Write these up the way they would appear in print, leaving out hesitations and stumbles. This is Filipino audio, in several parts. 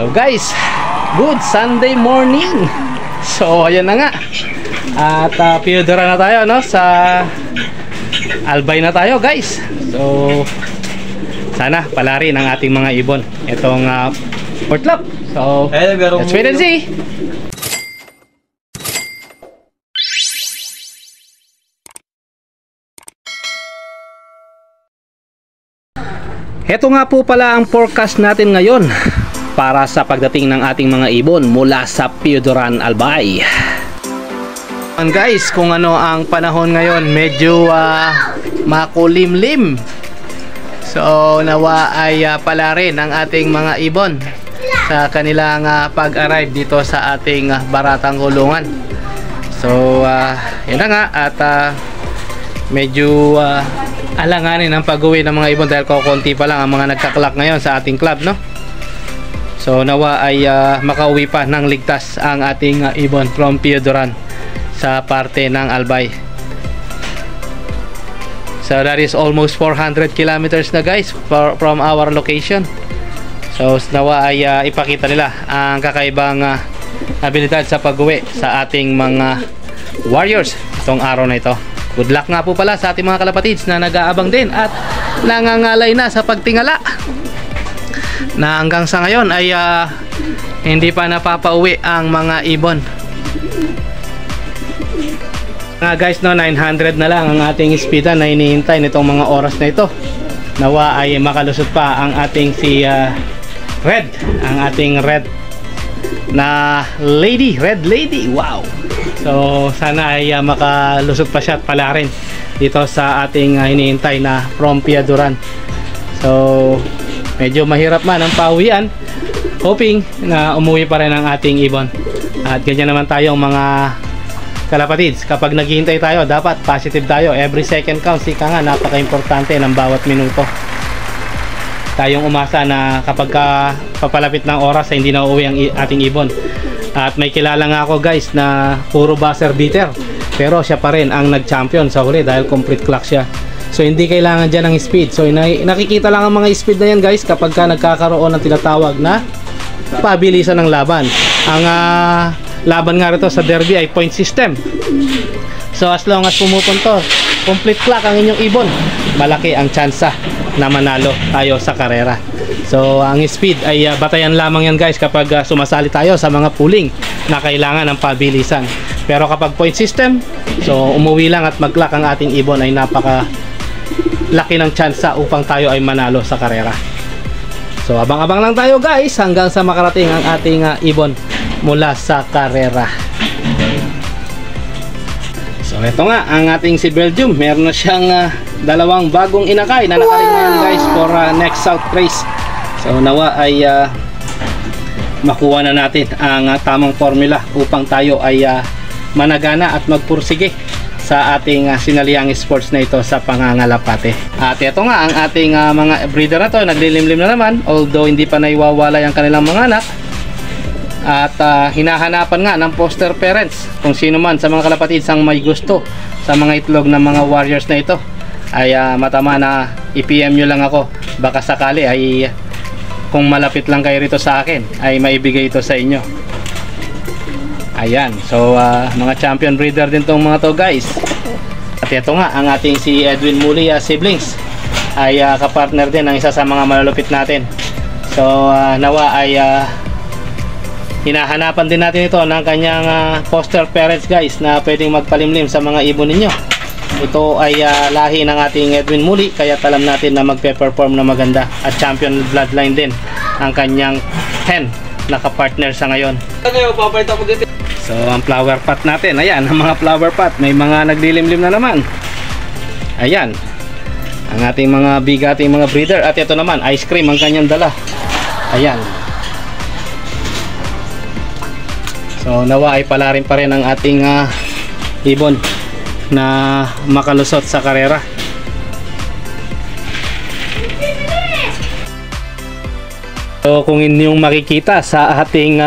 So guys, good Sunday morning. So ayan na nga. At Piodora na tayo, no? Sa Albay na tayo guys. So sana palari ng ating mga ibon itong pork chop. So let's wait and see. Ito nga po pala ang forecast natin ngayon para sa pagdating ng ating mga ibon mula sa Piodoran, Albay. And guys, kung ano ang panahon ngayon, medyo makulimlim. So nawa ay pala rin ang ating mga ibon sa kanilang pag-arrive dito sa ating baratang kulungan. So yun na nga, at medyo alanganin ang pag-uwi ng mga ibon dahil kukunti pa lang ang mga nagkaklak ngayon sa ating club, no? So nawa ay makauwi pa ng ligtas ang ating ibon from Piodoran sa parte ng Albay. So that is almost 400 kilometers na guys from our location. So nawa ay ipakita nila ang kakaibang abilidad sa pag-uwi sa ating mga warriors itong araw na ito. Good luck nga po pala sa ating mga kalapatids na nag-aabang din at nangangalay na sa pagtingala na hanggang sa ngayon ay hindi pa napapauwi ang mga ibon. Guys, no, 900 na lang ang ating speedan na hinihintay nitong mga oras na ito. Nawa ay makalusot pa ang ating si Red, ang ating Red na lady, Red Lady. Wow! So sana ay makalusot pa siya at pala rin dito sa ating hinihintay na from Piodoran. So medyo mahirap man ang pauwian, hoping na umuwi pa rin ang ating ibon. At ganyan naman tayong mga kalapatids, kapag naghihintay tayo dapat positive tayo. Every second counts, ika nga, napaka-importante ng bawat minuto. Tayong umasa na kapag papalapit ng oras ay hindi na uuwi ang ating ibon. At may kilala nga ako guys na puro buzzer beater, pero siya pa rin ang nag-champion sa huli dahil complete clock siya. So hindi kailangan dyan ng speed. So nakikita lang ang mga speed na yan guys kapag nagkakaroon ng tinatawag na pabilisan ng laban. Ang laban nga rito sa derby ay point system. So as long as pumupunto complete clock ang inyong ibon, malaki ang tsansa na manalo tayo sa karera. So ang speed ay batayan lamang yan guys kapag sumasali tayo sa mga pooling na kailangan ng pabilisan. Pero kapag point system, so umuwi lang at mag-clock ang ating ibon, ay napaka laki ng tsansa upang tayo ay manalo sa karera. So abang-abang lang tayo guys hanggang sa makarating ang ating ibon mula sa karera. So ito nga ang ating si Belgium, meron na siyang dalawang bagong inakay na nakaringan guys for next South race. So nawa ay makuha na natin ang tamang formula upang tayo ay managana at magpursige sa ating sinaliang sports na ito sa pangangalapate. At ito nga ang ating mga breeder na to, naglilimlim na naman, although hindi pa naiwawalay ang kanilang mga anak. At hinahanapan nga ng foster parents kung sino man sa mga kalapatids ang may gusto sa mga itlog ng mga warriors na ito, ay matama na i-PM nyo lang ako. Baka sakali ay kung malapit lang kayo rito sa akin ay maibigay ito sa inyo. Ayan, so mga champion breeder din tong mga to guys. At ito nga ang ating si Edwin Mulia siblings, ay kapartner din ng isa sa mga malalupit natin. So nawa ay hinahanapan din natin ito ng kanyang foster parents guys na pwedeng magpalimlim sa mga ibon ninyo. Ito ay lahi ng ating Edwin Muli, kaya alam natin na magpe-perform na maganda, at champion bloodline din ang kanyang hen na kapartner sa ngayon. So ang flower pot natin, ayan ang mga flower pot, may mga naglilimlim na naman. Ayan ang ating mga bigating mga breeder. At ito naman, ice cream ang kanyang dala. Ayan. So nawa ay palarin pa rin ang ating ibon na makalusot sa karera. So kung inyong makikita sa ating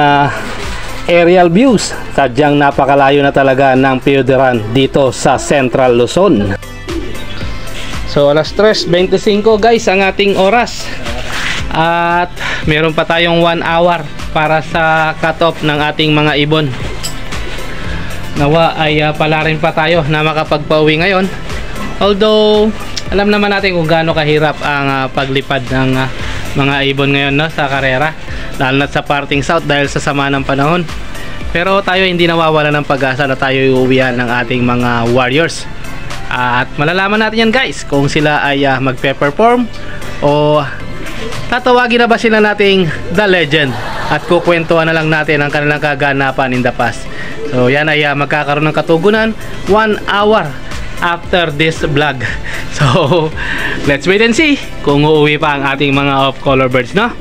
aerial views, sadyang napakalayo na talaga ng Piodoran dito sa Central Luzon. So alas 3:25 guys ang ating oras, at meron pa tayong 1 hour para sa cut-off ng ating mga ibon. Nawa ay pala rin pa tayo na makapagpauwi ngayon. Although alam naman natin kung gaano kahirap ang paglipad ng mga ibon ngayon, no, sa karera, lalo na sa parting south dahil sa sama ng panahon. Pero tayo hindi nawawala ng pag-asa na tayo iuwihan ng ating mga warriors. At malalaman natin yan guys kung sila ay magpe-perform o tatawagin na ba sila nating The Legend at kukwentuhan na lang natin ang kanilang kaganapan in the past. So yan ay magkakaroon ng katugunan 1 hour after this vlog. So let's wait and see kung uuwi pa ang ating mga off-color birds, no?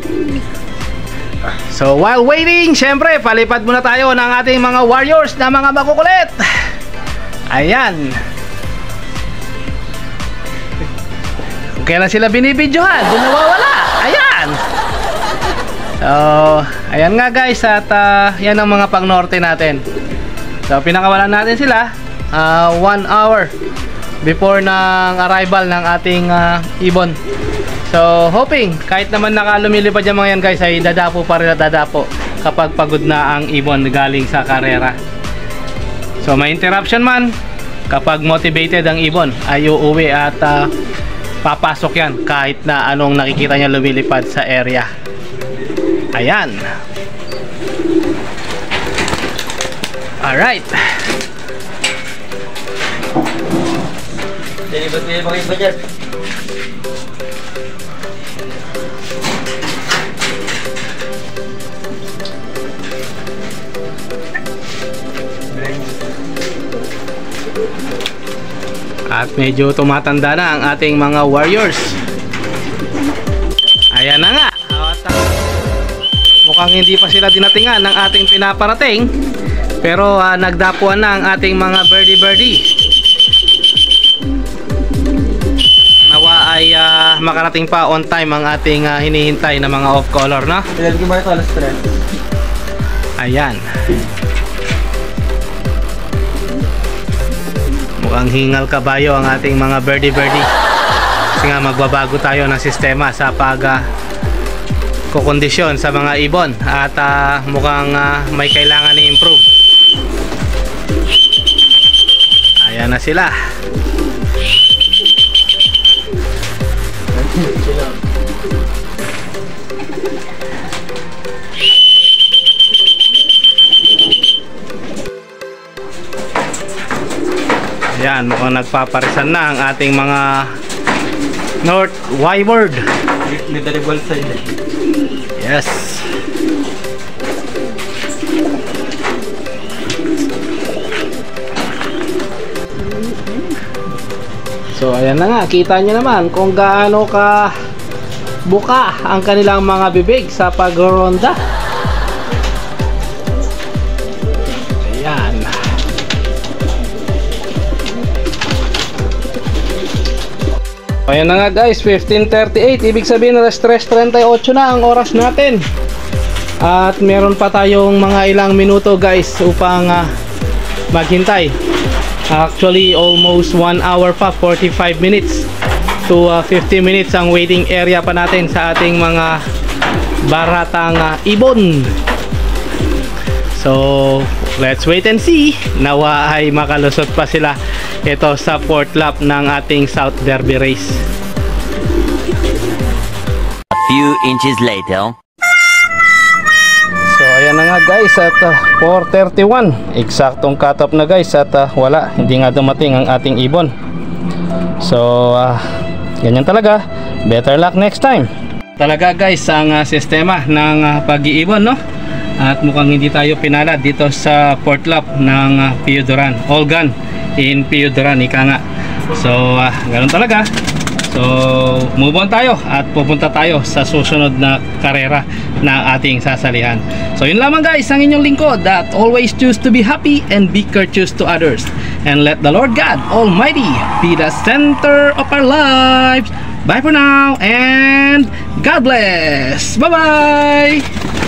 So while waiting, syempre palipad muna tayo ng ating mga warriors na mga makukulit. Ayan. Kung kailan sila binibidyohan, doon nawawala. Ayan. So ayan nga guys, at yan ang mga pang norte natin. So pinakawalan natin sila 1 hour before ng arrival ng ating ibon. So hoping kahit naman nakalumilipad yung mga yan guys, ay dadapo pa rin at dadapo kapag pagod na ang ibon galing sa karera. So may interruption man, kapag motivated ang ibon ay uuwi at papasok yan kahit na anong nakikita niya lumilipad sa area. Ayan. Alright. Iba dyan. At medyo tumatanda na ang ating mga warriors. Ayan na nga. Mukhang hindi pa sila dinatingan ng ating pinaparating, pero nagdapuan na ang ating mga birdie. Nawa ay makarating pa on time ang ating hinihintay na mga off color, no? Ayan. Mukhang hingal kabayo ang ating mga birdie. Kasi nga magbabago tayo ng sistema sa kukondisyon sa mga ibon at mukhang may kailangan i-improve. Ayan na sila. Ayan, mukhang nagpaparisan na ang ating mga North Wyward. Yes. So ayan na nga, kita nyo naman kung gaano ka buka ang kanilang mga bibig sa pagronda. Ayan. Ayan na nga guys, 15:38. Ibig sabihin na 3:38 na ang oras natin. At meron pa tayong mga ilang minuto guys upang maghintay. Actually almost 1 hour pa, 45 minutes to 50 minutes ang waiting area pa natin sa ating mga baratang ibon. So let's wait and see. Nawa ay makalusot pa sila ito sa 4th lap ng ating South Derby race. A few inches later. So ayan na nga guys, at 4:31 eksaktong cut off na guys, at wala, hindi nga dumating ang ating ibon. So ganyan talaga, better luck next time. Talaga guys ang sistema ng pag-iibon, no? At mukhang hindi tayo pinalad dito sa 4th lap ng Pio Duran. All gun in Pio Duran, ika nga. So ganun talaga. So move on tayo at pupunta tayo sa susunod na karera na ating sasalihan. So yun lamang guys, ang inyong lingkod that always choose to be happy and be courteous to others, and let the Lord God Almighty be the center of our lives. Bye for now and God bless. Bye bye.